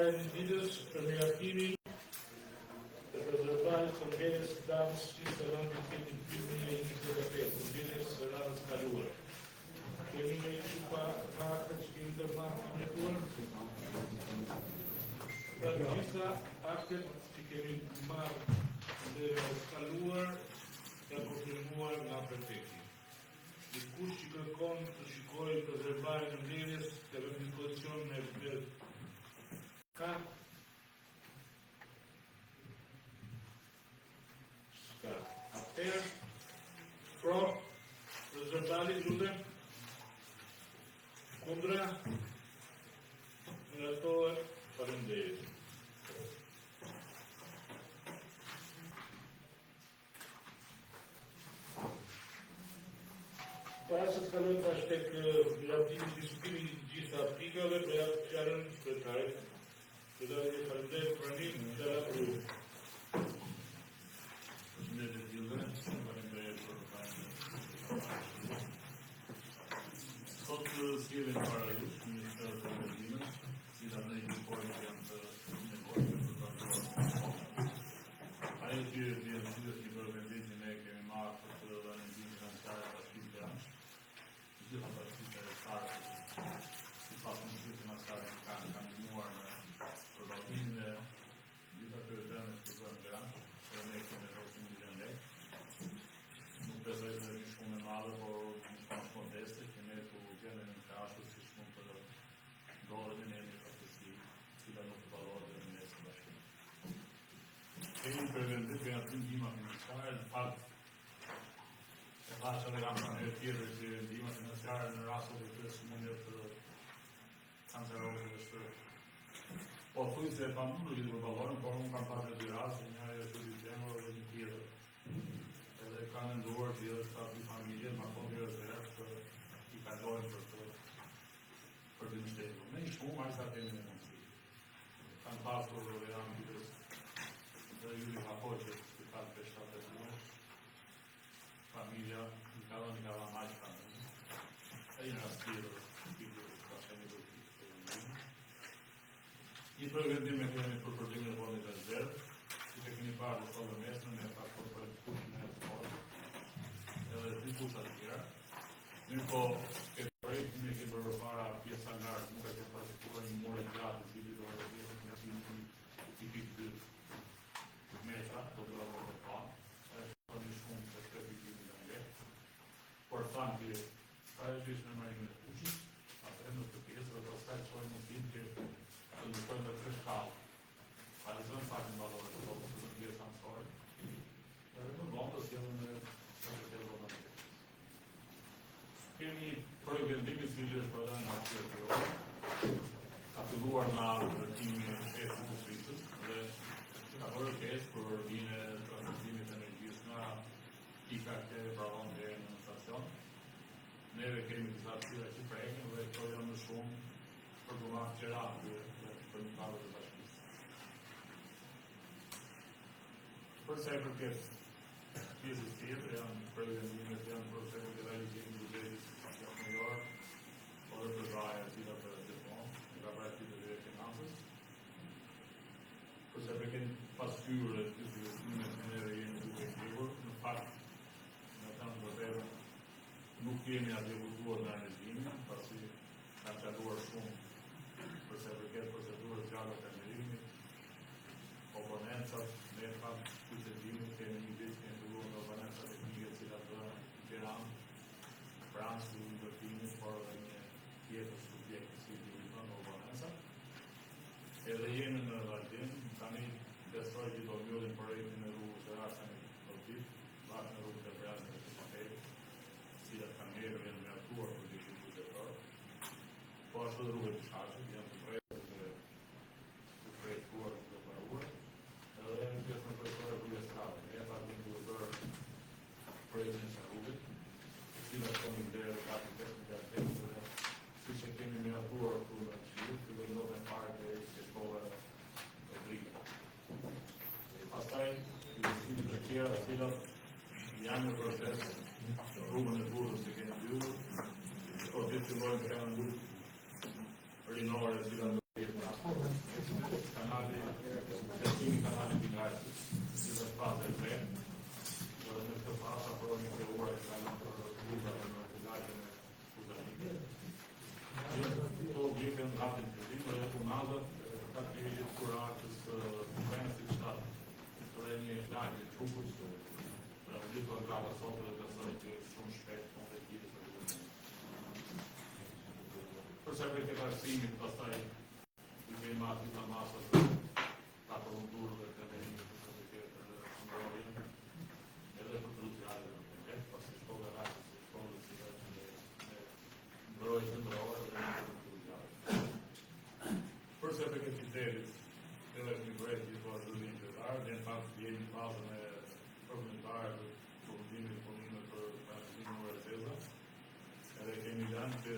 e ditës për miratimin të rezervarit të ngjerjes së datës 6 nëntor 2025, ngjerjes së radhës kaluar. Kemi me pa fakte që kemi të marrë. Për gjitha aktet që kemi marrë dhe kaluar ka konfirmuar nga prefekti. Dikush që kërkon të shikojë rezervarin e ngjerjes të vënë në dispozicion me ka atëherë pro rezervari lutem kundra miratohet faleminderit. Para se të kalojmë tash tek miratimin e diskutimit të gjitha pikave, do ja fjalën kryetarit. Kryetari faleminderit për pranim, fjala për ju. Përshëndetje gjithëve, faleminderit për pranim. Sot sjellim para jush Ministrë të Energjisë, cilat ne informojmë janë të nevojshme për të bërë. Ajo që vjen sigurisht për vendimin ne kemi marrë për të dhënë ndihmën financiare pas këtij gjitha partite e sarë, si pas në shqyrë financiare kanë kandimuar në përballtimin e gjitha kryetëve të zënë grantë, dhe ne kemi 100 milion lekë. Nuk besoj se një shumë e madhe, por një shumë modeste, që ne të gjendemi në krahasur si shumë të ndodhemi në një fatësi, cila nuk të vallohet dhe në nesër bashkëpunim. Kemi për vendim për aty ndihma financiare, në fakt e pasha dhe kam në tjetër që ndihma financiare në rastet e të sëmundje të kancerose dhe shtrëngë. Po thuj se e pa mundur që të përballojnë, por unë kam pasur dy raste, njëri është i zemër dhe një tjetër. Edhe kanë menduar që edhe këta dy familje, ma thonë rezervë i kalojnë për të mbështetur. Me një shumë, ai sa kemi në mundësi. Kanë pasur dhe janë ditës dhe ju i hapoqet spital për 7 muaj. Familja i ka dhënë maqë familje. E një rast tjetër, ka qenë do të një përvendim e kemi për përdimin e fondit rezervë, që të keni parë në sot dhe mesën, me faktor për të kushin e të fondit, edhe dy kusha të tjera. Mirë po, këtë projekt me kemi bërë para pjesa lartë, nuk e ke pasur një more gjatë, si të dojë dhe në qimi i pikë 2 metra, do të dojë dhe planë. Një shumë se të pikimi në nge. Por thamë që ajo që ishme marim e kuqis, atë në të pjesë dhe pastaj të shojnë mundin që të ndërtojnë dhe të shkallë. Palizën pak në valore të tonë të pjesë ansore. Dhe në bëndë të sjellën në të vëndë në pjesë. Kemi projevendimi si që është përda në atyre të orë. Ka filluar nga vërtimi e shefë të Shqipës dhe ka bërë pjesë për vine transmitimit e energjisë nga pikat e pradon dhe në stacion. Neve kemi disa atyre që prekin dhe këto janë më shumë për të marrë qeratë dhe për një parë të bashkisë. Përsa e përket pjesës tjetër, janë projektimet janë procesu të realizimit të buxhetit jashtëmajor, po dhe përzaja e tila për gjithmonë, nga projektit e financës. Përse përket pasqyrë të investimet në neve jemi duke krivur, në fakt, në të në vërtetë, nuk kemi adekutuar në energjimin, pasi kanë qaluar shumë përse përket procedurës gjallë të energjimit, oponencat, ne fakt të energjimit kemi një ditë kemi filluar në oponencat teknike cilat të Tiranë, pranë së ndërtimit, por edhe një tjetër subjekt si në oponencat. Edhe jemi në vazhdim, tani besoj që do mbyllim projektin e rrugës së Arsenit Notit, bashkë në rrugën e Brezit të Shqipërisë, cilat kanë njerë janë mjaftuar për diçka buxhetore. Po ashtu rrugët e Shashit janë të projektuar të planuar. Edhe janë pjesë në projektore kujdesave. Ne takim duhet bërë projektin e rrugës, cilat kemi blerë gati 5 miliard lekë. Siç e kemi mjaftuar këtu në Shqipëri, fillojmë në parë deri te shkolla e Drita. Pastaj, investimet e tjera të cilat janë në proces, rrugën e Burrës që kemi mbyllur, po të fillojmë të kanë mbyllur rinore cilat do të jetë në Kanadë, ka të vijit kuratës konferenci shtatë, dhe një flagë të trupës, në gjithë të grava sotë dhe besoj që shumë shpejt në të tjiri të gjithë. Përse për këtë arsimit, pastaj, i kejma aty të masët, ta përmundur dhe të venimit të këtë shëndorjen, edhe për të rutjale në të këtë, pas të shkollë e rajtës, të shkollë si dhe që me mbrojtë të ndrojë dhe në të rutjale. Përse për këtë qiterit, edhe një brejt i të vazhdurin të darë, dhe në fakt jeni në fazën e përmëndarë dhe përmëndimit të punime për planifikimin e Rezeza, edhe kemi janë që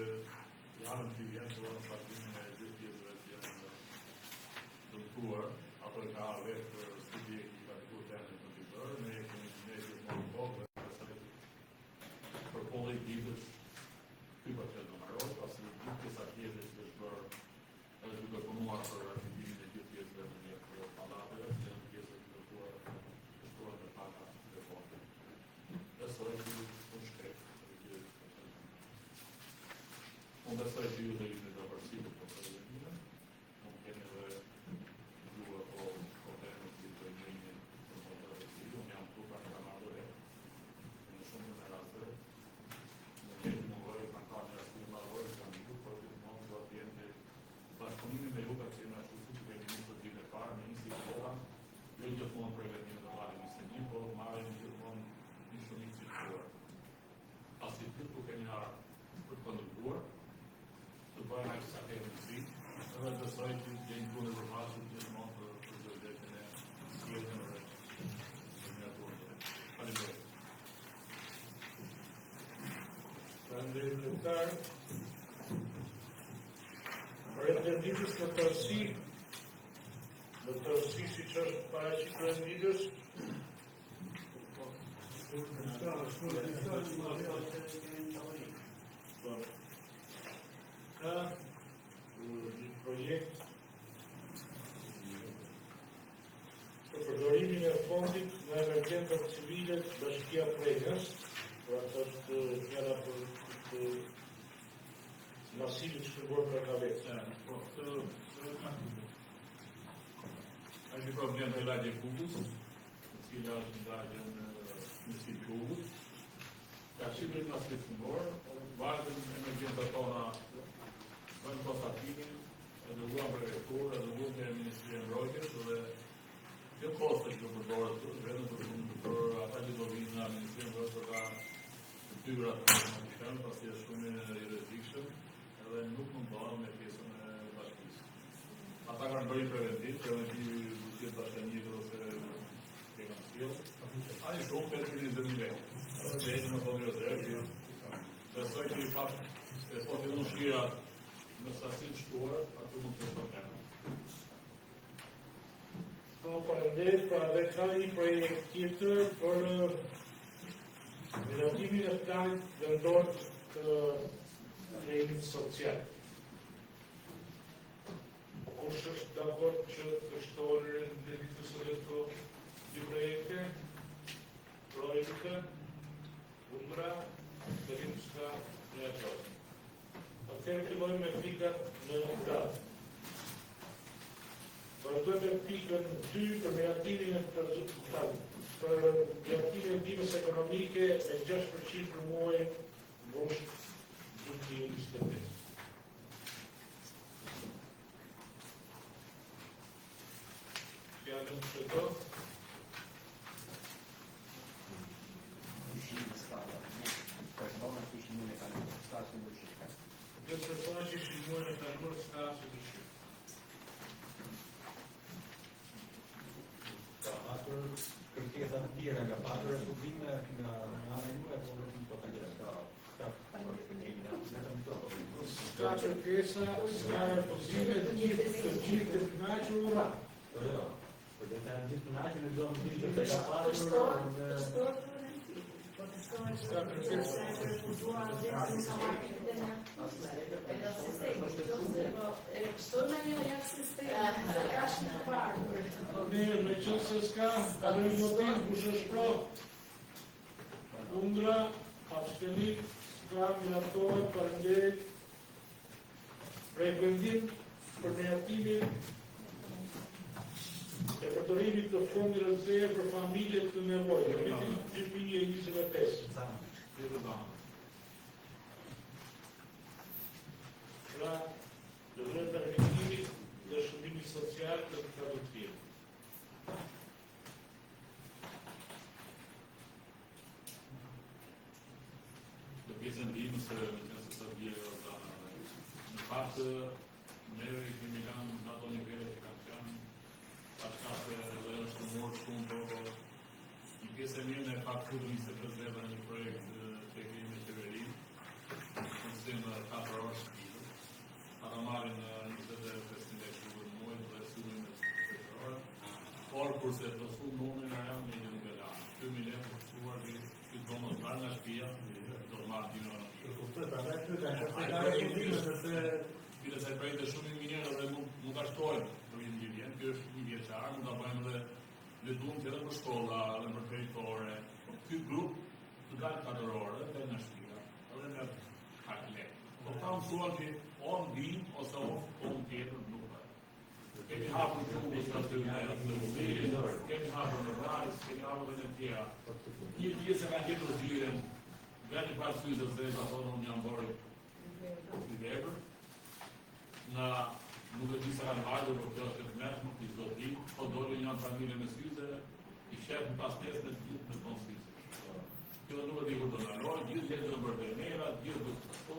janën që vjenë të vënë partimin e gjithë tjetëve që janë dëmtuar, apo e ka vetë për studie që ka të kurë të në të ne kemi të gjithë më kohë dhe për politikës kypa që të marroj, pasi gjithë kësa tjetës që është bërë edhe duke punuar për artikimin e gjithë tjetëve në një për palatëve, që në pjesë të dëmtuar me pata dhe fonde. Besoj që unë shkretë për gjithë. Unë besoj që ju dhe ju në të përsimë për të rëgjime, unë kemi dhe duhe po kotenë të të njënjë për të rëgjime, unë jam tu ka Kanadë dhe në shumë në rastëve, në gjithë më vërë, në ka një rastë në vërë, që në gjithë për të mund të atjente bashkëpunimi me ju ka që në ashtu që kemi një të dhjime parë, në njësi i koha, jo gjithmonë për vetime të marrë njëse një, por marrë një gjithmonë një shumë një cilëtuar. Asi të të kemi arë për të pëndërguar, të bëjnë aqë sa kemi nësi, edhe besoj që jenë të në vërfaqë gjithmonë për zërdetin e skjetën dhe një aturën. Faleminderit. Faleminderit kryetar. Për e ditës në tërësi si që është paraqituar në ditës, ka një projekt për përdorimin e fondit në emergjentat civile të Bashkia Pregës, pra të është njëra për masivit shpërbor për kavetë. Është një problem të lagje Kukës, të cila është ndajë në njësit Kukës. Ka shqipërit në asit shpërbor, vazhdën emergjentat tona bëjnë konstatimin, edhe uan prefektur, edhe uan të Ministri e Mbrojtjes, dhe kjo koste që përdorët të vetëm për ata që do vinë nga Ministri e Mbrojtjes për ka tyrat të në pasi është shumë i rrezikshëm, edhe nuk mundohen me pjesën e bashkisë. Ata kanë bërë preventiv, preventiv duket bashkanjit ose ke kanë sjellë. Ai shumë për 20.000 euro. Dhe jetë në fondë rezervë, besoj që i fakt e po të në shira në sasin shtuar, atë mund të problem. Faleminderit, pra dhe ka një projekt tjetër për relatimin e planit vendor të rejimit social. Kush është dakord që të shtohen në ditës së këto dy projekte? Projekte, Undra, Dërimska, në Qosë. Atëherë fillojmë me pikat në gradë. Vazhdojmë me pikën 2 për miratimin e ndihmës ekonomike e 6% për muaj gusht 2025. Fjallën që do? Dhe persona që shqimojnë e kalur s'ka se dëshirë. Kërkesa të tjera nga patur e publime nga ana juaj, por vetëm to ka Ka kërkesa, s'ka refuzime të gjithë të kënaqur. Për të gjithë të kënaqur në zonë të të ka patur. S'ka kërkesa. Mirë, në qënë se s'ka, kalojmë votim, kush është pro? Undra, abstenit, s'ka, miratohet, faleminderit. Prej vendim për nejatimin e përdorimit të fondit rëndësishëm për familjet të nevojshme, vitin 2025. Pra, do të permetimit dhe shërbimit social të traduktiv. Në pjesën tim se nëse sa bie në fakt ne kemi lanë në ato nivele që kanë qenë ata që është morë shumë po një pjesë e mirë në fakt këtu një se prezentova një projekt të kemi me qeveri konsim 4 orë shpirë ata marrin 25.000 euro në muaj dhe sumin me 4 orë por kurse të sum numrin e janë një nivela 2.000 euro përsuar që domos marrë nga shtëpia do të marrë dinora. Bile se projekt e shumë i minjerë dhe mund të ashtojnë për një vjen, kjo është një vjeqarë, mund të bëjmë dhe ledun tjetër për shkolla dhe për kreditore. Ky grup të dalë 4 orë dhe në shtëpia, edhe në pak lekë. Po ta mësuar që o në dim ose o në tjetër nuk bëjmë. Kemi hapur të shumë të të kemi hapur në rajs, kemi hapur dhe në tjera. Një pjesë e ka tjetër zhiren, nga një parë syzës dhe të thonë unë jam bërë i vepër, në nuk e di se kanë vajdur, por kjo është e mërshme, i çdo ditë, po doli një familje me syze, i shef në pas pesë në ditë në tonë syze. Kjo nuk e di kur do ndalojë, gjithë jetë në bërbenera, gjithë do të shto,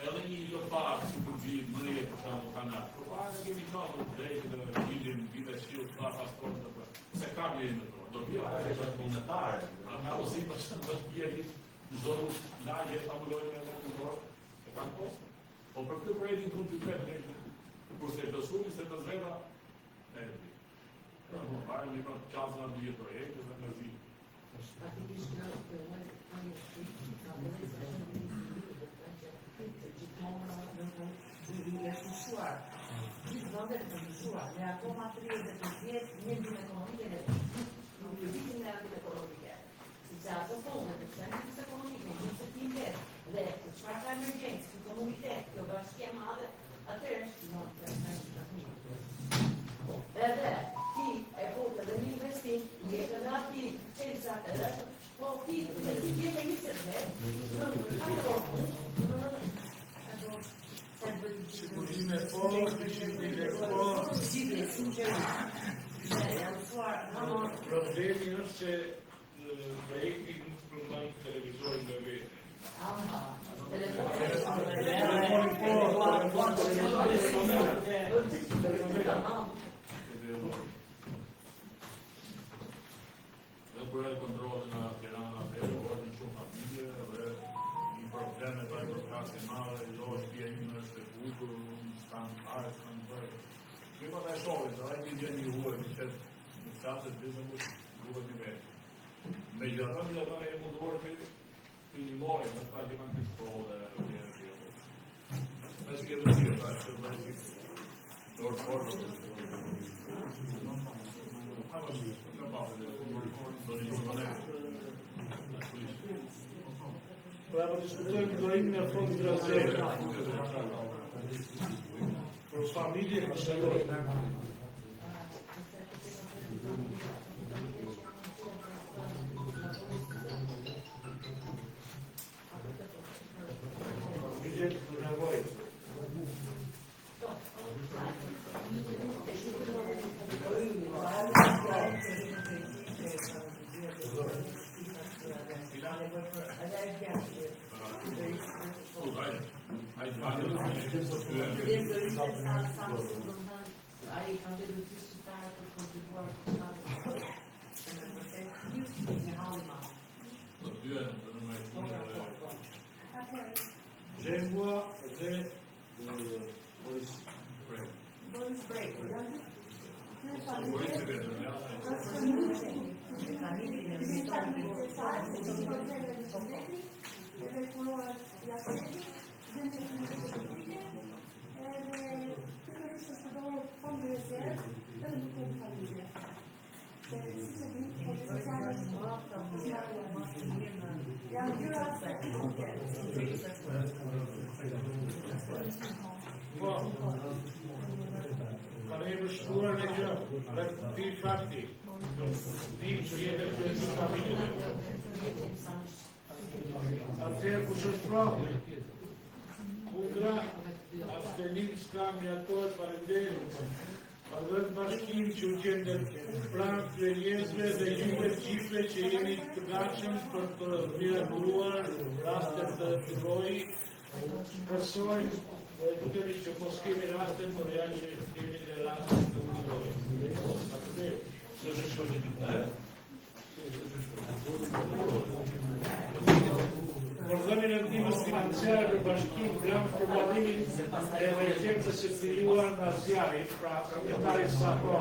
edhe një jo parë, si për gjithë mëje, për shumë kanat. Por parë kemi qafë në drejtë dhe gjilin, vite shilë, të pasportë të për. Se ka bjeri në tonë, do bjeri. Është monetare. Nga osi për shumë të bjeri, në zonë lagje, famulojnë e në dorë, e kanë postë. Po për këtë projektin të të kretë, kurse të shumë se të zreda, e rëdi. Pra më parë një për qasë në një projekte dhe në zi. Praktikisht në një shqipë, në dhe se në një fushuar. Gjithë vëndet të fushuar, me akoma 30 një dhëmë ekonomike në vitin në rëndit ekonomike. Sepse ato fondet të qëndit ekonomike, një se tim vetë, dhe çfarë ka emergjencë, këtë komunitet, kjo bashkje madhe, atërë është në të edhe ti e kote dhe një investim, një e kënda ti qenë edhe, po ti dhe ti vjetë e një sërve, Sigurime po, discipline po. Problemi është që projekti nuk përmban televizorin dhe vetë. Dhe për e kontrolën në Tirana dhe në shumë familje dhe një probleme të e përkasi madhe, do është pje një është e bukur, s'kanë pare, s'kanë bërë. Kjo pa të e shohit, dhe një gjë një huë, një qëtë në qatës biznes, duhet një vetë. Me gjithë e munduar të një mojë, në të që kanë kështë kohë dhe vjerë të jëtë. Me që këtë të tjë, ta është të bërë dorë forë, Pra po diskutojmë dorimin e fondit rëndësishëm për familje për shëndetje. Familjet për nevojë. Ai kanë të shqiptarë për kontribuar të shtatë në halima. Do të dyën të në me Gjengua dhe Boris Break. Ja janë gjëra specifike. Po, ka ne vështuar në gjë, dhe ti fakti, ti që jetë e të familjëve. Atëherë kush është pravi? Kundra, abstenim s'ka mjatohet parenderit. Edhe të bashkim që u qendet pranë të njerëzve dhe juve gjithve që jeni të gatshëm për të mirëmbuluar rastet të filloi, shpresojmë dhe dukemi që mos kemi rastet, por janë që kemi dhe rastet të filloi. Përdhënien e ndihmës financiare për bashkim plan për vallërimin e emergjencës së krijuar nga zjarri, pra proprietari Sako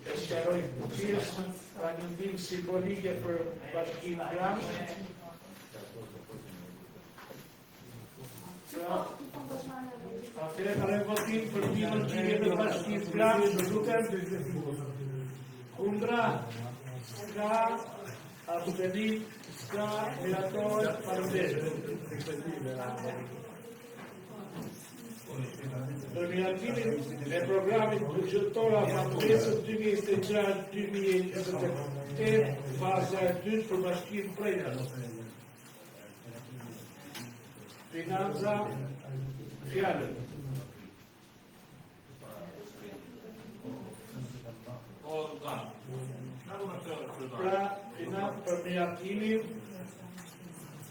e sqaroi pjesën pra një ndihmë simbolike për bashkim plan. Atëherë ka votim për ndihmën që bashkim plan, lutem. Kundra, ska, abstenim, ska, miratohet, parenderit. Përmiratimin e programit buxhetor afatesës 2024-2028, faza e dytë për bashkim Prejna. Finanza, fjalën. Pra, përmiratimin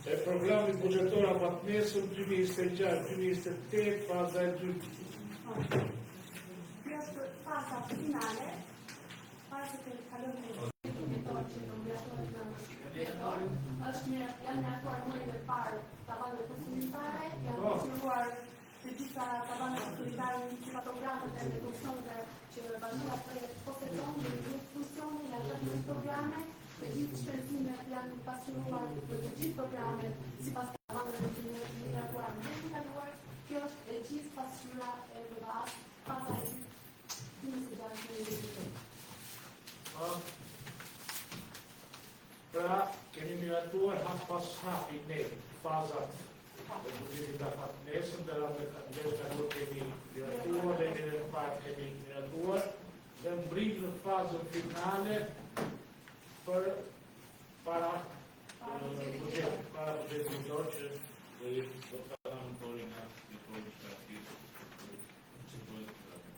e programit buxhetor afatesës 2024-2028, faza e dytë. Kjo është faza finale, para se të kalojmë në është janë miratuar muajin e parë tavanët kushtetare, janë konsideruar të gjitha tavanët kushtetare në programet e reduksioneve që bashkia Prejt posëdon në gjithë funksione, janë të programe, të gjithë shpenzimet janë pasqyruar për të gjithë programet sipas tavanëve që miratuar në vitin e kaluar. Kjo është e gjithë pasqyra e rrugës, faza e 26. Pra, kemi miratuar hap pas hapi ne fazat e buxhetit afatesën, dhe kaluar kemi miratuar, dhe në parë kemi miratuar, dhe mbrit në fazën finale për para buxhetit miqtor që do të kanë torin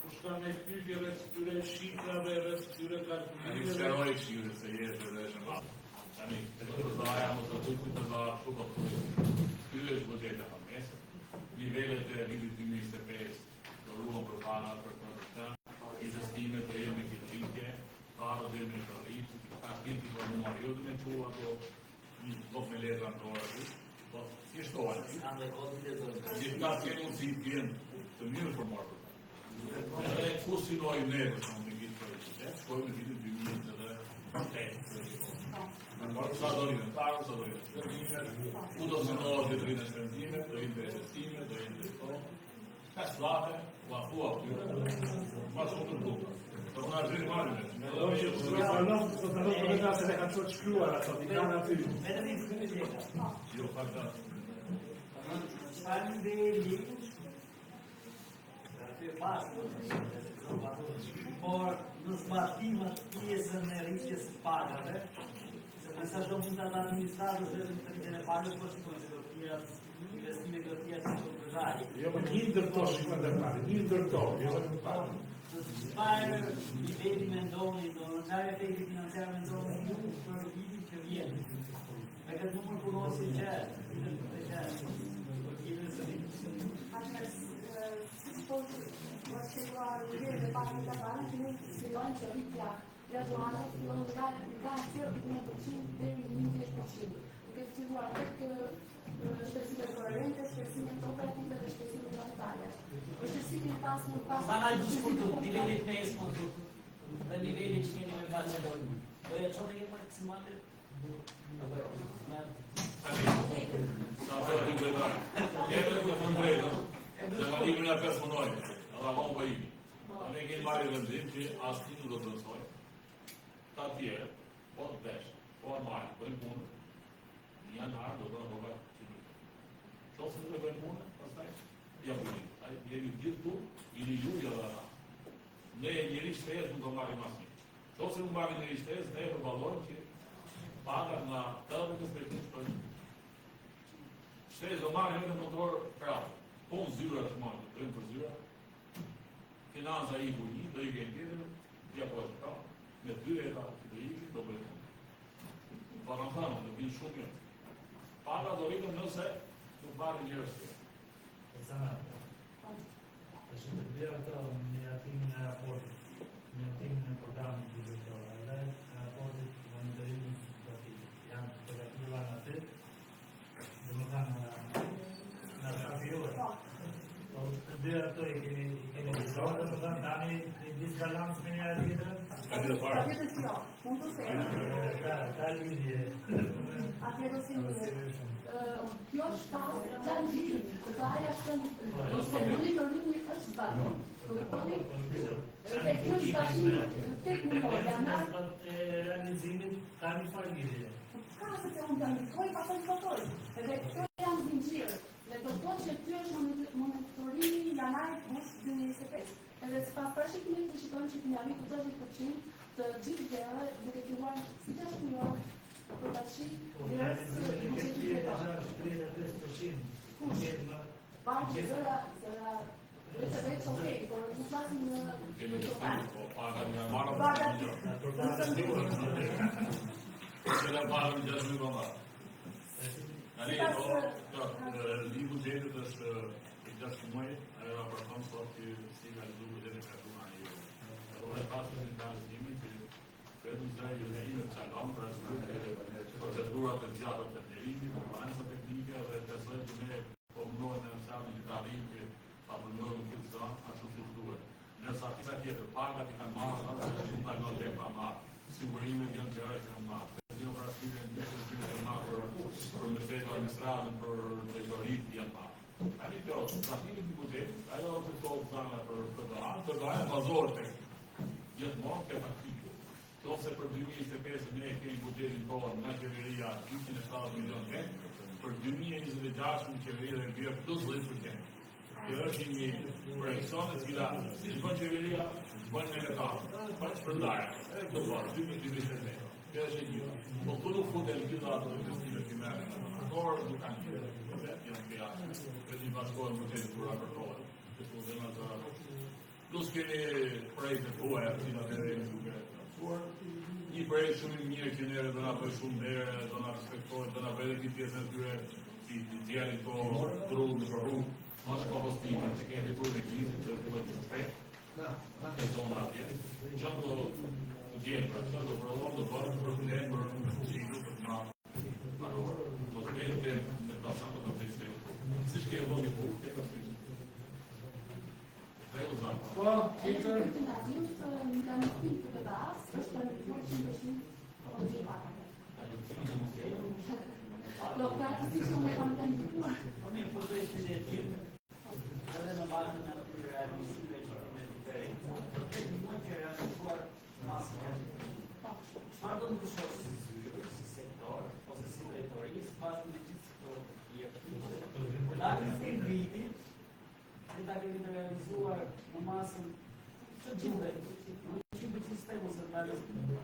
kush ka me pyetje rreth këtyre shifrave, rreth këtyre kalkulimeve? Sqaroj këshillin se jetë dhe është tani, të dhaja më të dukut të dhaja shumë ky është buxheti afatesë. Nivelet e vitit 2025 do ruan për para për investimet e jemi të rritje, para dhe me të rritë, ka kinti për numar jo dhe me që ato një top me letra në orë, po thjeshtohen. Gjithka kenu si tjenë të mirë për marrë. Edhe kusinoj ne për shumë të gjithë për qytet, shkojmë në vitin 2028. Sa do rinë tarë, sa do rinë shpenzime, ku do zënohet të rinë shpenzime, do rinë investime, do rinë investohet. Ka slave, la fua këtyre, ma shumë të duka. Të nga gjithë marrë në. Sot në për veta se ne kanë qëtë shkruar ato, i kanë aty. Jo, faktat. Por në zbatimet pjesën e rritjes së pagave, se mesazho mund të administratës dhe të rritjen e pagës, por shikojnë se do të tjerat investime do të tjerat të përgjari. Jo, më një ndërto shikojnë dhe pari, një ndërto, jo në pari. Çfarë niveli mendoni, do në nga efekti financiar mendoni ju për vitin që vjen? Me këtë numër punosi që nivel de parte catalană și nu scrivăm ce ripia graduală, scrivăm nga 0,1% deri në 10%. Duke siguruar tek shpenzimet korrente, shpenzimet operative dhe shpenzimet monetare. Vështirësimi i pasur analizu për nivelit me eksport dhe nivelit që keni me Barcelona. Do ja çoni një maksimale. Sa për të gjitha, jetë të fundrejtë, dhe ma limin e personojnë, edhe ma më imi. Ne kemi marrë vendim që asë ti nuk do të nësoj, ta tjere, po të vesh, po të marrë, po në punë, janë ardhur do të bëhet çfarë. Qoftë nuk e bën punë, pastaj ja vjen. Ai jemi gjithë tu, i ju ja dha. Ne njëri shtesë nuk do marrim asnjë. Qoftë nuk marrim njëri shtesë, ne përballojmë që paga nga 80% për shtesë do marrim edhe motor prapë. Po zyra të marrë, të rëmë për zyra, finanza i bu një, do i gjenë tjetër, ja po e të ka, me 2 eta që do i gjenë, do bëjtë. Para në thamë, do vinë shumë një. Paga do rritëm nëse nuk marrë njërës të. E sana, është të bjerë të një atim në raportit, një atim në programin të gjithëtora, edhe në raportit monitorimit situativit. Janë të përgativa në atë, dhe më thanë në shafirore. Të bjerë ato i keni vizorë, dhe më thanë tani një disbalans me një tjetër. Ka të parë. Capite io, punto 6. Ka lidhje. Atleto sinjur. Kjo shtatë janë gjithë, të aja shënë, ose monitoringi është bërë. Dhe kjo shtatë tek në janë Realizimit ka një farë lidhje. ka se të unë planifikoj, pastaj plotoj. Edhe kjo janë zinxhirë. Dhe do të thotë që ky është monitorimi janari plus 2025. Edhe sipas parashikimit të shikojmë që të arrijë 60% të gjithë gjërave duke filluar si të shkruar për tashi direkt në buxhetin e tij. Parë që zëra vetë okej, por nuk flasim Kemi në të total. po paga nga marrë Paga për një. Se la paga në 6 miliona. Tani i buxhetit është i 6 muaj, ajo raporton sot që si ka lëzu buxhetin për atë një. Edhe pas të ndalëzimit që vetëm sa i në çalon për procedurat e gjata të nderimit, komponenca teknike dhe besoj që ne po mundohen në mësamin që ka rrinë që ta përmërën këtë zonë ashtu si duhet. Nësa pisa tjetër, pagat i kanë marrë, atë që ta nga dhe pa marrë. Sigurimet janë gjëra që kanë marrë. Një operative në që kanë marrë për mbështetjen administratën, për drejtoritë janë marrë. Tani kjo, trafiki i buxhetit, ajo që thotë zana për PDA bazohet tek gjithmonë ke faktikë. Ose për 2025 ne kemi buxhetin tonë nga qeveria 270 milion euro, për 2026 në qeveria dhe bjerë plus 10%. Kjo është një projekcion e cila si shkon qeveria, shkon me letarë, për shpërndarë, do bërë 2023. Kjo është një. Po të nuk futen gjitha ato investime që merren në faktor, nuk kanë qeveria, janë kreatë. Këtë një bashkohet buxhetit kur raportohet. Kështu dhe në të plus kemi projekte tuaja, cila të rejnë duke një projekt shumë i mirë që nere do na bëj shumë dere, do na respektojnë, do na bëjë këtë pjesën e tyre, si të djeli to drunë në rrugë, është ka hostimin që kemi tur në krizit që të bëjtë shpejt, në zona atje. Që do të gjenë, pra që do prodhon, do bërë të përkulen për qilu për të marrë, do të gjenë të në plasan të të të si shke e vëndi pukë, ke të shpejt. Po, tjetër, Lokaci shumë e kam të ndikuar. Unë i përdoj që në tim, edhe në bazën e atyre administrime që kemi diferenca, për të një që realizuar masë çfarë do të ndryshojë si sektor, ose si drejtori, bashkë me gjithë sektorët e jeptimit. Lakën e vitit, dhe ta kemi të realizuar në masën të gjuhet, në shumë të sistemu se të realizuar.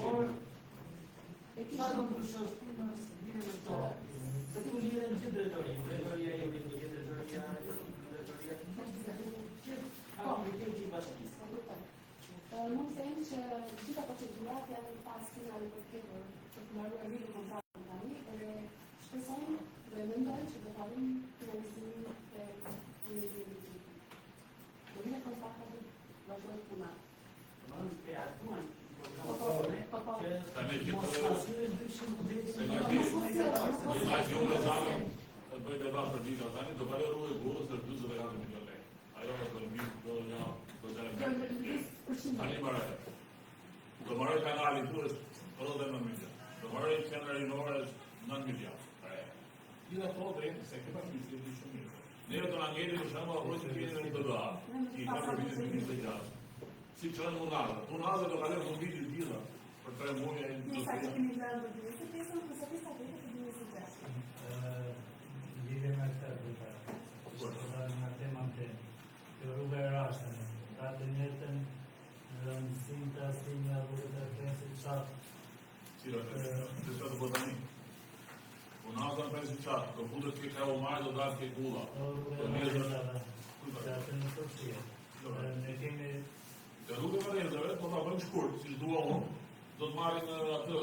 Por, çfarë do të ndryshojë në to? Se tu lidhen gjithë drejtoria e një tjetër drejtoria ka kompliketin që bashkisë. Nuk them që gjitha procedurat janë pas finale për tjetër, që të marrë e kontratën tani, edhe shpresojmë dhe mendoj që do të arrijmë finalizimin e unitetit. Do vjen kontrata të vazhdojë puna. Pe atuan Tani gjithë bëjt e bashkë për gjitha tani, do pare rrugë e gurës dhe 24 milion lek. Ajo është do në bishë, do një, do të në tani mërë. Do mërë kanalin tu është 49 milion. Do mërë kanalin rinore është 9 milion. Gjitha to drejtë se këpa kështë e shumë mirë. Nere të në angeli në shumë apo që kene në të doa, që i ka për vitë në 26. Si që në unazë. Unazë do kalem në vitë gjitha. Për 3 muaj e në Sa që kemi lënë për 25, nëse pisa vete të Sinte. Lidhje me këtë duke. Në temën temë. Kjo rruga e rashtën. Ka të njëjtën rëndësinë të asnjë rrugë të pensit çat. Cilat të çat do tani. Unaza pensit çat, do futet ke ka umar do dalë ke gulla. Atë në Turqi. Ne kemi Të rrugë më rrezëve, po ta bëjmë shkurt, si dua unë, do të marrin atë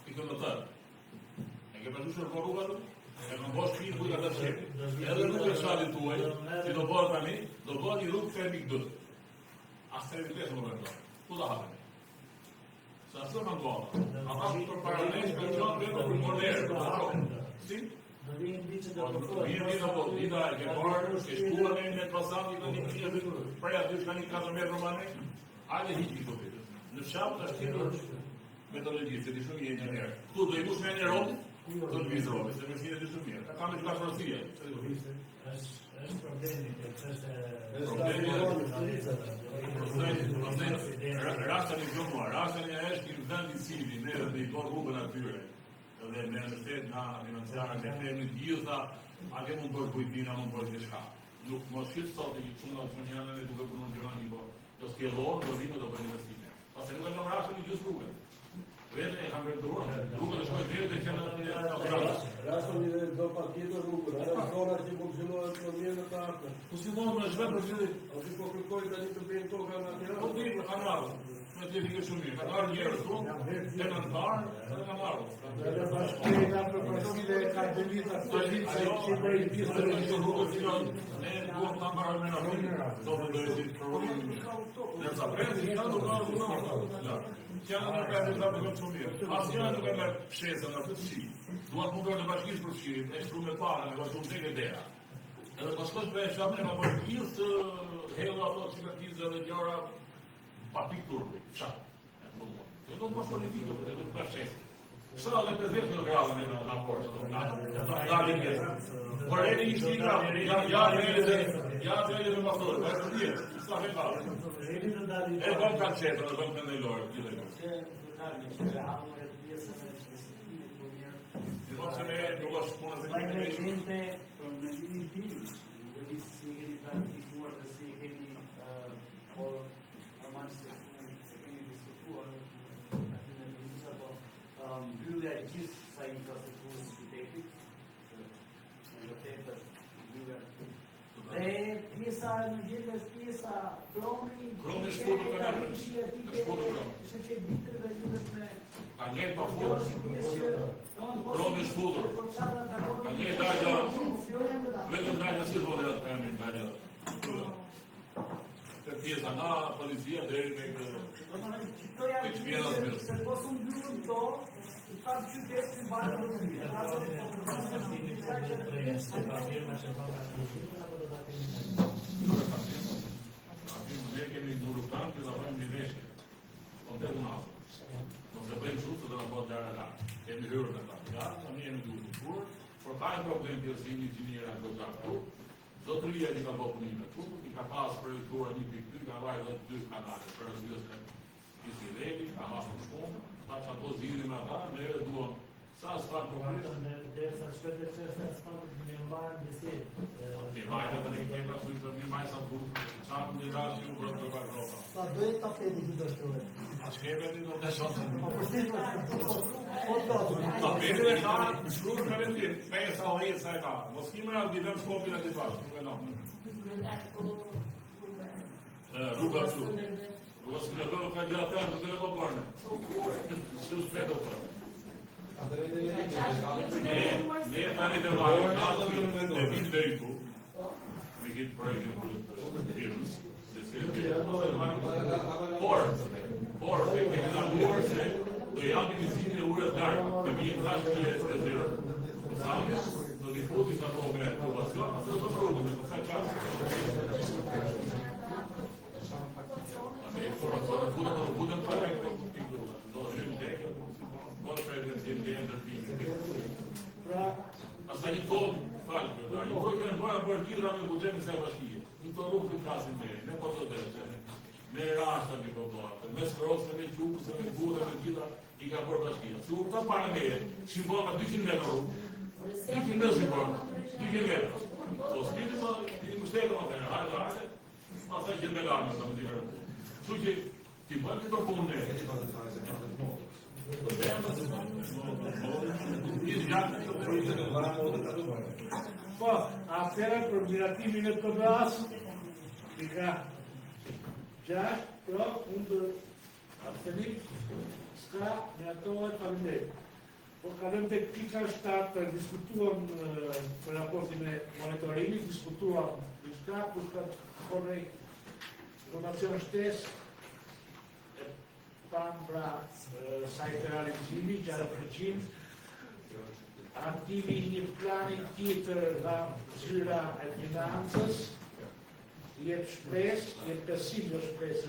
pikën e tërë. E ke përgjushur po rruga të? E kanë bosh pikë kujt atë shep. Edhe rrugë e shalit tuaj, si do bëhet tani, do bëhet një rrugë fermik dot. Asë e vitesh më rrëndo. Ku da hapën? Sa ashtu më ngonë. Ata për paralesh për gjonë vetë për moderë. Si? do vinë diçka do Po, të mirë mirë apo, dita e ke parë, ke shkuar në pasati në një kishë prej aty që kanë 4 metrë romane, hajde hiqi këto vetë. Në fshat është tjetër metodologjisë, se ti shumë je inxhinier. Ktu do i bush me një rond, do të vizove, se me sinë të shumë mirë. Ka me çfarë frosia. është problemi, është Rastën e gjumë, rastën e është i vendi civil, ne dhe i bërë rrugën atyre. Dhe me nështet nga financiarën e temi gjitha, a ke mund bërë kujtina, mund bërë të shka. Nuk më shqit sot e që nga që njënë e duke për në gjëra një bërë. Do s'kjellonë, do vinë do për investime. Pas e nuk e kam rastën i gjithë rrugën. Vete e kam vërduar, rrugën e shkoj dhejtë e që në Rastën i dhe do pa tjetër rrugën, edhe zona që funksionohet për mirë në të artën. Po si mund me shvetë për gjithë, O ti po kërkoj tani të bëjnë toka në atjera? po dhejtë në kanë ardhë. Me të tjeti shumë mirë, kanë ardhë njerës tu, e në të parë, edhe kanë ardhë. Edhe bashkëria për përfile ka delita stolitës e që për i pjesë të rrugës. Ne duhet ta marrë me në do të dojë si provimi. Ne sa presi janë do të marrë. Janë në kanë të bëjnë shumë mirë. Asnjë nuk e merr fshesën atë fshi. Duhet punëtor të bashkisë për fshirin, e instrumentale, me vazhdim tek ideja. Edhe pas shkoj për shkapën e papartisë, hedhë ato ekspertizë dhe gjëra pa piktur, fshat. Jo do të mos politikë, do të bashkë. Sa dhe të vetë në gradën e në raport, dalin njësë. Por e një shtika, ja të e dhe pastorë, e të tjerë, sa me kalë. E bëm ka qetë, e bëm të nëjlorë, të dhe se me nuk është punës e këtë me gente për në një tim, dhe si keni praktikuar dhe si keni por normal se keni diskutuar aty në Visa, po mbyllja e gjithë sa infrastrukturës së qytetit, në vërtetë mbyllja. Dhe pjesa në gjithë është pjesa Kromi, Kromi është futur për në është që ditër dhe lidhët me ka njëtë pa futur, Kromi është futur, ka njëtë dajja, vetëm dajja si vode atë përmin, dajja. Të pjesa nga policia deri me këtë qëmjena të mirë. Se posë mbyllën to, i kam qytetë si barë në rrugë. Ne kemi në rukëtan që da bëjmë një veshje. O të të nazë. Do të bëjmë shumë të da bëjmë dherë nga. Kemi hyrë në ta. Ja, sa një jemi duke të furë, por ka e problem pjesimi që njëra në këtë këtu. Zotëria që ka bëjmë punime këtu, i ka pasë projektura një pikë, ka vaj dhe 2 kanale, për rëzgjës e si regi, ka masë në shkonë, ta që ato zhiri me ata, me e duon sa s'far përkrisë. Dhe sa shpete që është s'far me mbarë në besit. Mi majtë të një kemra su i të një majtë sa të burë, qatë një rrasë që u bërë të bërë ropa. Sa dojë tapeti që do shkruve? A shkebe një do të shotë. Po përsi Tapeti e ka, shkruar me vendim, 5 a 10 sa e ka. Mos kime nga të bidem skopin e të pashë, nuk e në. Rruga su. Rruga su në bërë ka gjera të në të bërë. Së shpedo për. Ne e tani të marë, në vitë dhe i tu, me kitë projekte për të virus, por, me kemi në duar se do jam një vizitin e urët darë, me vijin tashë që e së zirë, sami, do t'i futi sa to me provacion, asë do të rrugë, me të sa qasë. Me informacion, futën projekte, do të shumë tekë, por prezidentin dhe ndërpime. Asa një tonë, falë, një tonë kënë bërë gjithra me budgetin se bashkije. Një tonë rrugë të klasin me, me me rashtë me përbërë, me skrosë, me qukës, me budë, me gjithra, I ka bërë bashkia. Si u këta para mere, shqipon ka 200 metra rrugë, 200 metra shqipon, 200 metra. Po s'kiti më, ti më shtetë më thënë, hajde, ma sa 100 metra më të më t'i kërë. Kështu që, ti bëjmë këto punë ne. Po, atëherë për miratimin e PBA-s, i ka 6 pro, kundër abstenit, s'ka miratohet faleminderit. Po kalojmë tek pika 7, për diskutuam për raportin e monitorimit, diskutuam diçka, kur ka korrej informacion shtesë, pam pra sajtë e realizimi, 6%, aktivi një plani tjetër nga zyra e financës, jetë shpresë, jetë besim në shpresa,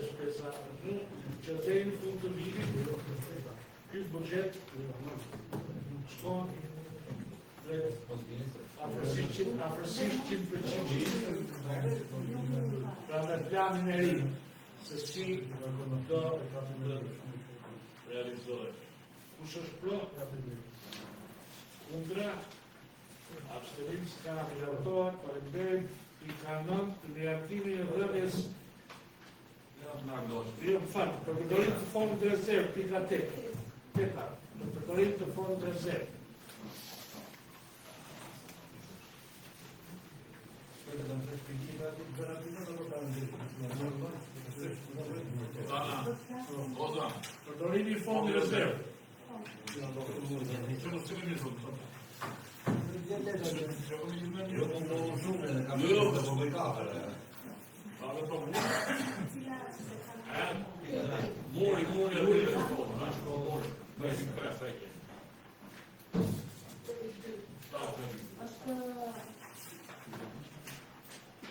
që deri në fund të vitit, ky buxhet shkon afërsisht 100%, pra me planin e ri, se si do Realizohet. kush është pro, kundra, abstenim s'ka miratohet, faleminderit, i kanon të miratimin e dhënjes. Jo, më falë, për përdorim të fondit të rezervë, pika 8. Teta, për përdorim të fondit të rezervë. Përdorimi i fondit të rezervë.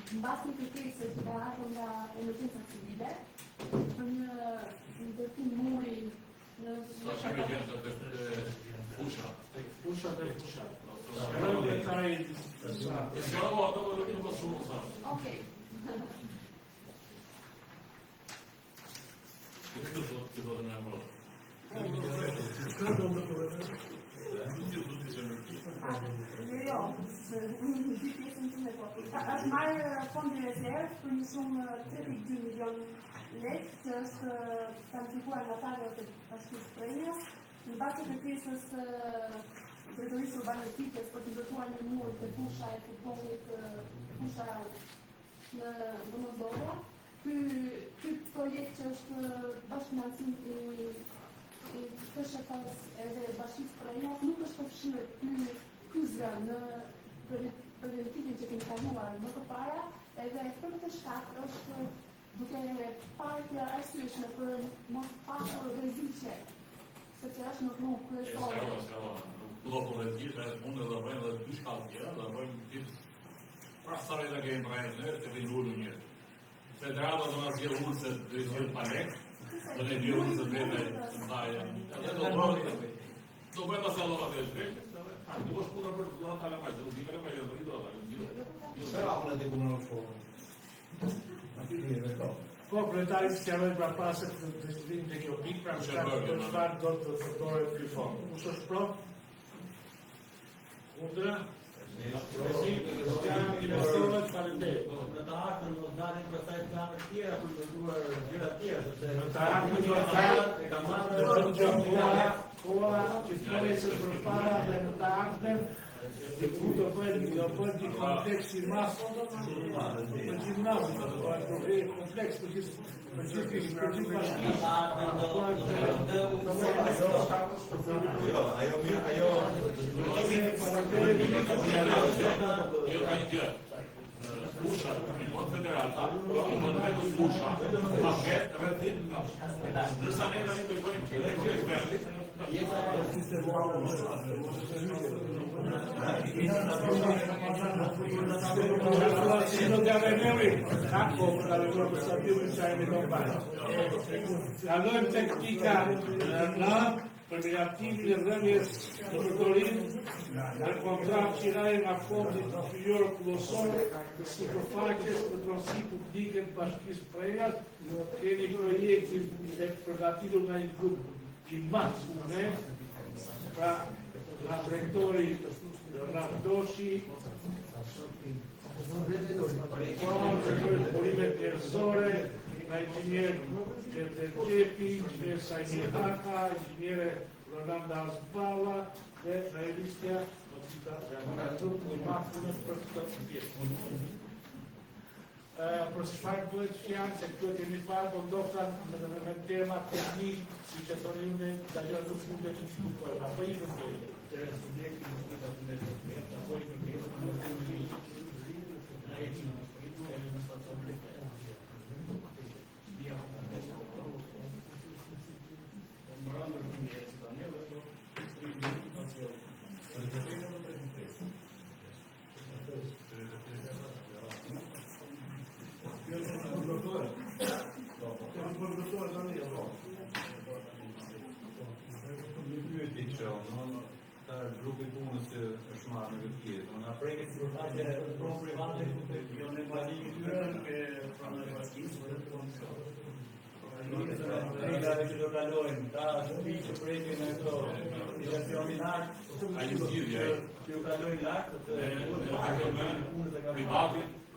Në basë një kërkesë që ka ardhur nga emergjenca civile, për një ndërtim muri në Pusha dhe pusha. Shkërëm detaj Okej. Jo, është marrë fondi rezervë për një shumë 32 milion lekë, që është planifikuar nga tarët e bashkisë Prenjas, në bazë të kërkesës drejtorisë urbanistike për të ndërtuar një mur të fusha e futbollit fusha në Domodora. Ky projekt që është bashkëfinancim i KSHK-s edhe bashkisë Prenjas nuk është përfshirë ky zë në preventimin që kemi kaluar më përpara, edhe për këtë shkak është duke parë të arsyeshme për mos pasur rreziqe, sepse është në rrugë kryesore. Do të rreziqe, unë do bëjmë edhe dy shkallë tjera, do bëjmë ditë pra sa vetë kemi pranë të vi ulur një. Federata do na sjellë ulse të sjellë palek, do ne bëjmë se vetë ndajë. Do bëjmë pas allora vetë. Do të shkojmë për të dhënë ala majtë, do të bëjmë ajo do të bëjmë. Sera unë të punon në shkollë. Aty dhe vetë. Po, pretarit s'kjavoj pra pasët të diskutim të kjo pikë, pra më shkatë për çfarë do të fëtore ky fond. Kush është pro? Kundra? Investohet, faleminderit. Në të aktën do të dalin pastaj planet tjera për të bërë gjëra tjera, sepse Në të aktën do të dalin, ka do marrë të gjohë koha që të presës për para dhe në të aktën, dhe ku do bëjnë një kontekst i masë për gjithë nazë, do bëjnë kompleks për gjithë Fusha, il mondo federale, il mondo fusha, ma che dërsa ne tani do bëjmë Sino di avvenire campo per la loro prestazione sai di non fare. Allora tecnica për miratimin e dhënies të përdorim në kontratë që rajë nga fondi kryor kullosor të sipërfaqes për tronësi publike të bashkisë Prenjas, keni projektin e përgatitur nga një grup i mascule, pra nga drejtori Rafdoshi, Polimet Erzore, nga inxhinier Gjerdel Gjepi, inxhinier Sajni Haka, inxhiniere Rolanda Azbala dhe realistja i mascule për këtë pjesë. Për çfarë duhet fjalë se këtu kemi parë po ndoshta me tema teknik, siç e thoni unë, ajo nuk mund të diskutojmë. Apo i vëmë të subjekti nuk mund të ndërtojë, apo i vëmë grupi punës që është marrë në këtë pjesë. Unë aprejnë si Përfaqe pronë private, jo në bashkë tyre, ke pranë e bashkisë, për të komisionë. Drejtave që do kalojnë, ta shtëpi që prekin në këto direksionin lartë, që ju kalojnë lartë,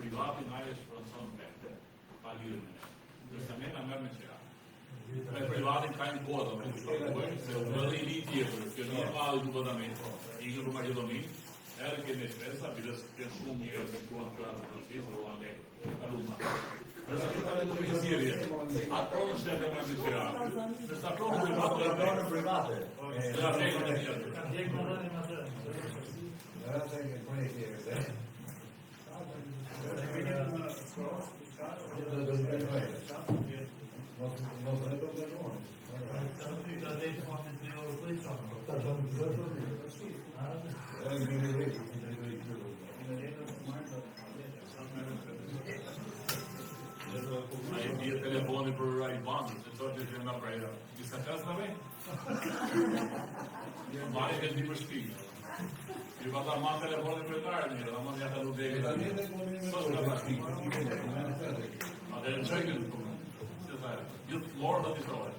Privatin ajo shpronson vete, pa hyrën e ne. Ndërsa ne na merr me qira. Me privatin ka një kodë, me shkojnë, se u vëllë i li tjetër, që normal du vëdamit, ikën për Macedoni, edhe kemi shpesa, bidës të shumë njërë se kuan të atë të shqisë, u ande, kaluma. Ndërsa që ka vetë të Sirje, atë pronë shtetë me të qira. Ndërsa pronë private. Ndërsa prejnë në tjetër. Ka djekë më rëni më të. A e bje telefoni për raj bandë, se të që që nga prejra. Disa qas në vej? Mari këtë një për shpi. Ju pa ta ma telefoni për të arë njërë, da ma një ata du dhejë këtë. Së shka ta shpi. A dhe në qëjnë këtë përmë. Se ta e, ju të morë dhe të trojë.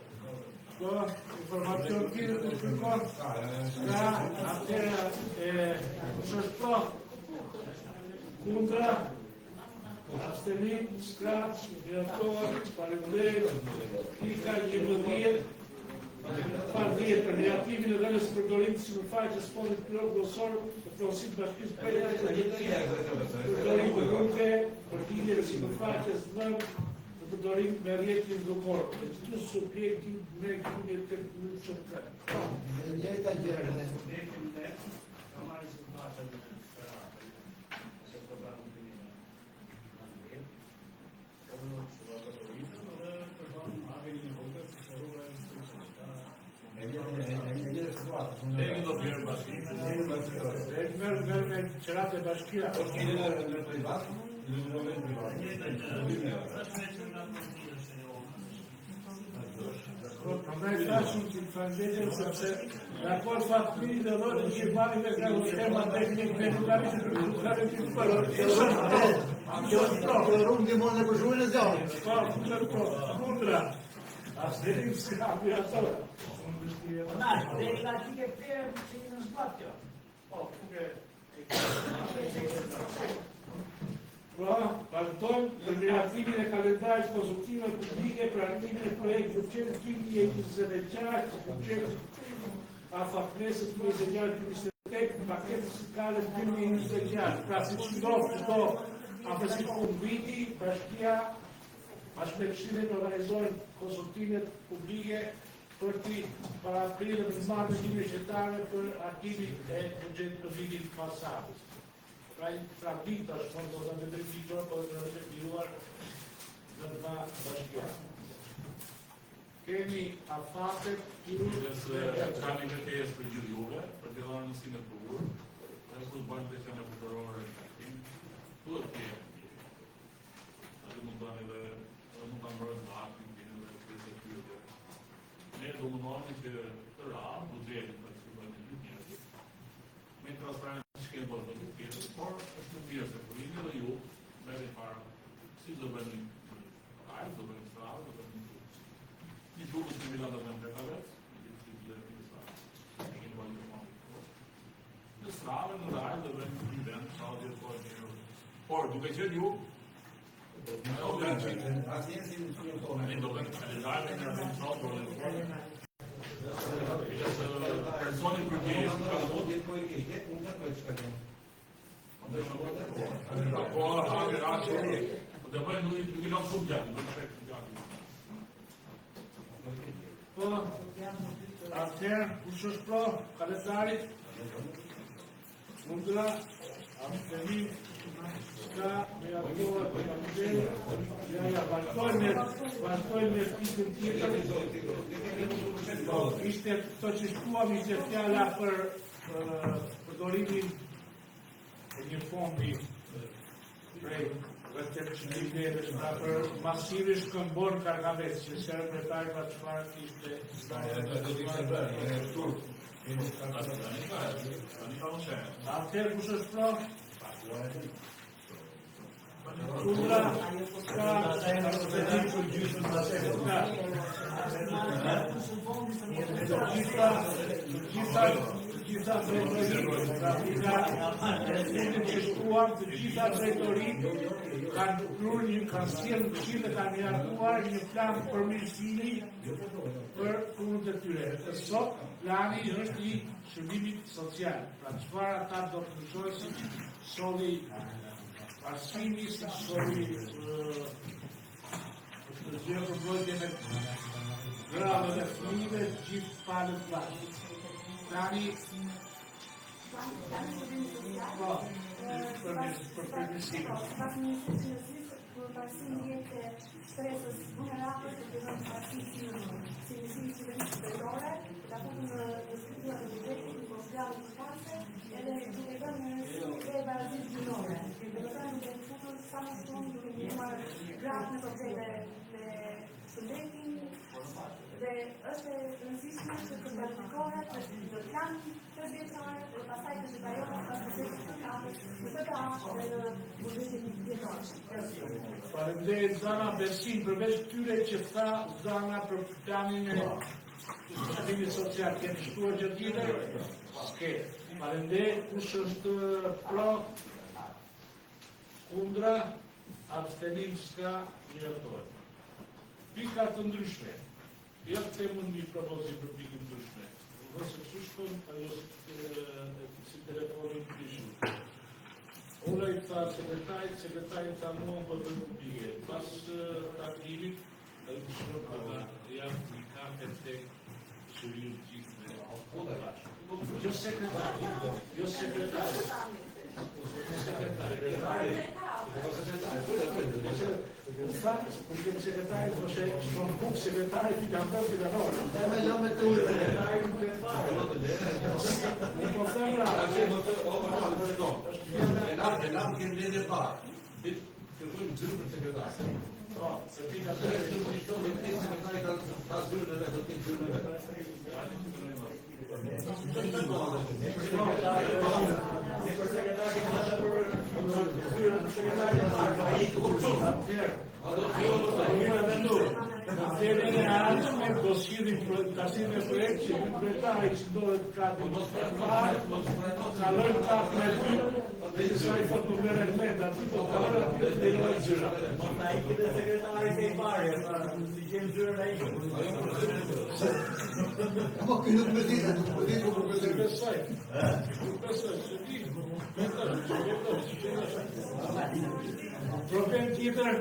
Po, informacion tjere të shkon, nga atëra shërto, kundra, abstenit, skraç, mirator, parimdhejt, klika, gjimëdhjet, Partije për negatimin e dhënës përdorim të sipërfaqes fondit pilot glosor të pronësit bashkisë përdorim të rrugë, përgjigje të sipërfaqes nën të përdorim me rrjetin dhumor. Të gjithë subjektin me gjimje të shumë. Njëjta gjë. Subjektin ne, ka marrë sipërfaqe në Deri do bjerë bashkë. Merë me qërat e bashkia. Prandaj tashun që të fandegjën sepse raport faturi dhe dhërë që bani me ka sistema teknik me nukamisht për nukare të përë. Rrugë ndihmon në përshkruajnë e zjarrit. Po, kundra. Asnjërim s'ka ato. Deri nga që ke përë që në zbat kjo. Po, pra, vazhdojmë për miratimin e kalendarit konsultive publike për arrimin e projektit të qenë 2026, budget afaknesës 2026, paketës fiskale 2026. Pra, si që ndodhë çdo afërsi fund viti, bashkia me Këshillin organizojnë konsultimet publike për të paraprirë dhe marrë në qytetare për arkimin e buxhetit të vitit pasat. Pra vita është do të ndërtitur po të ndërtuar në nga bashkia. Kemi afatet Ka një kërkesë për gjithë juve, për të dhënë mësimin e bukur, dhe kur bën të qenë përdorore në takim, duhet të jetë. Atë mund të bëni dhe mund ta mbrojmë baktin dhe të kryesë. Ne do mundohemi që të radhë buxhetin për të bëjmë një njerëz. Me transparencë që kemi bërë të tjerë, por është të mirë se përimi dhe ju merrni para si do bëni do bëni stradë, do bëni një grupë të Milano dhe Mbretavet, Por duke qenë ju, Asnjëherë si nuk tonë. do të realizojmë në rrugën tonë. Personi për pjesë ka Jetë po i ke, jetë unë të bëjt shka të. po do bëjmë nuk i lëmë shumë gjatë. Po, atëherë, kush është pro, kaletarit, kundra, abstenim, ska, me aprohet, ja, vazhdojmë me pjesën tjetër. Po, ishte këto që shkuam, ishte fjala për përdorimin e një fondi prej vetëqëndimeve për masivisht këmbon Kargaves, që sekretari pa çfarë ishte atëherë kush është pro? Kundra, ska, abstenim për gjysmën gjitha të gjitha drejtoritë kanë sjellë këshillë dhe kanë hartuar një plan përmirësimi për punët e tyre. Dhe sot plani është i shërbimit social. Pra çfarë ata do të ndryshojnë si solli arsimi, si solli të zgjerë përbrojtje me gradën e fëmijëve gjithë palët plani. Plani po, për përmirësim. Stresës vulnerabël të të si qeverisë qytetare, ka punë në struktura të buxhetit, në programet përkatëse, edhe duke dhënë në rëndësi dhe barazisë gjinore. Dhe të thënë duke futur sa më shumë duke ndihmuar gratë në probleme me shëndetin dhe është e rëndësishme që të planifikohet në plan tërvjeçar dhe pastaj të zhvillohet pas procesit të katës në PKA dhe në buxhetin vjetor. Faleminderit Zana Besim, përveç këtyre që tha Zana për planin e shërbimit social, kemë shtuar gjë tjetër? S'ke. Faleminderit, kush është pro, kundra, abstenim, ska, mirëtohet. Pika të ndryshme. Ja themun një propozim për pikë ndryshme. Nëse kështu shkon, ajo si telefonin të ishu. Ola i tha sekretarit tha mua për të pike. Pas takimit, e të shkron për da jam një kafe tek shëriu gjithë me jo sekretari. Porque el secretario no sé, son un secretario y campeón de la norma. Do sjellin tasim e projekt që kryetari që dohet ka të kalojnë pak me ty dhe që sa i fot nuk me reglement aty po kalojnë aty dhe lojnë gjëra. A i këtë sekretari se i pare, si gjemë gjërën a i. Ama nuk me ditë, nuk me ditë, nuk me ditë. Besoj, se ti, problem tjetër,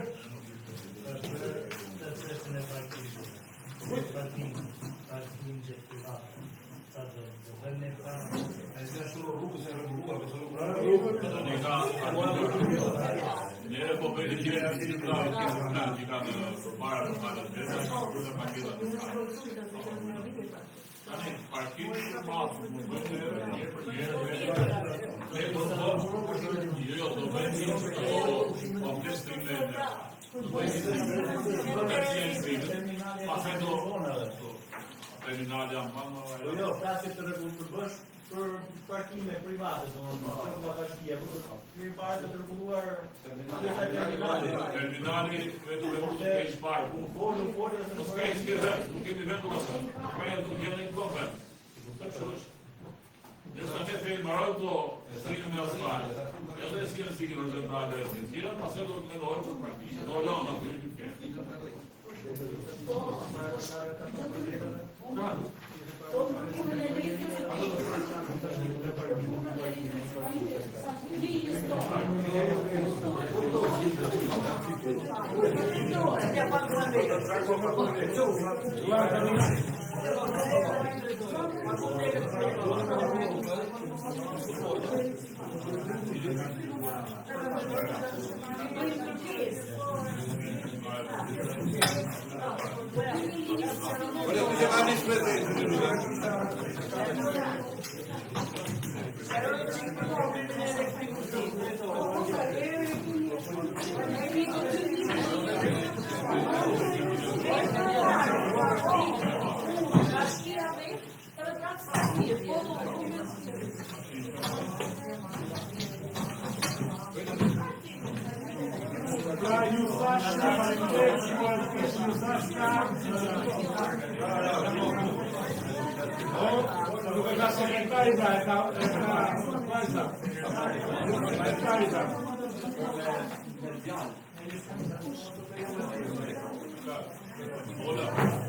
Njëre po bëjnë gjëra si të plani që ka në përpara të marrë të gjëra, në paketa të tani, partitë të madhë, më bëjnë njërë për njërë, do bëjnë një komplestrim e terminali janë manë. Jo, flasit të rregull të bësh për parkime private, domethënë, nga bashkia, për parë të rregulluar terminali vetë me urtë ke shparë. Nuk kemi vetur asë, nuk e gjellë një konvent. Nel sapete il Marocco scrive nello spazio, e adesso che si non sembrava del sentiero, ma se lo vedo partito, no, no, quindi Volevo chiamarmi presente.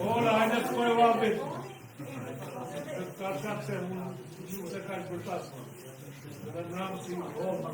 Hola, hajde të shkoj vapit. Ka shak se unë se ka shpërtasë. Dhe në ramë si homa.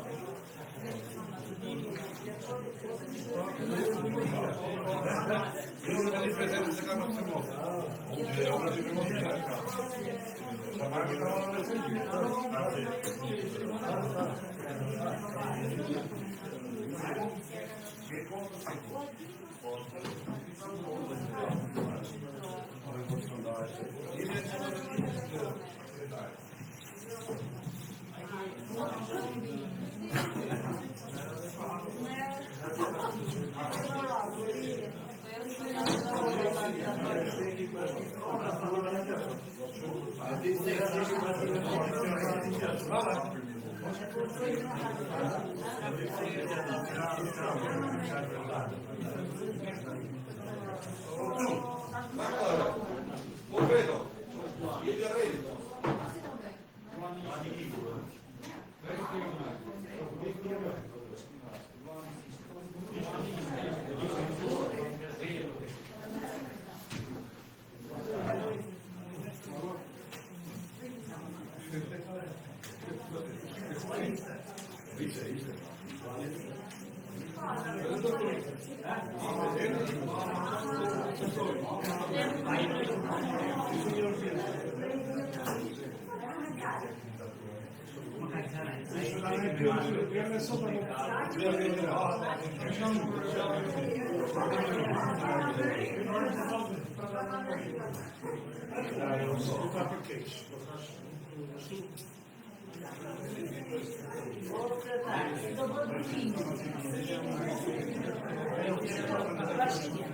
Lo vedo. Io reddito. Grazie.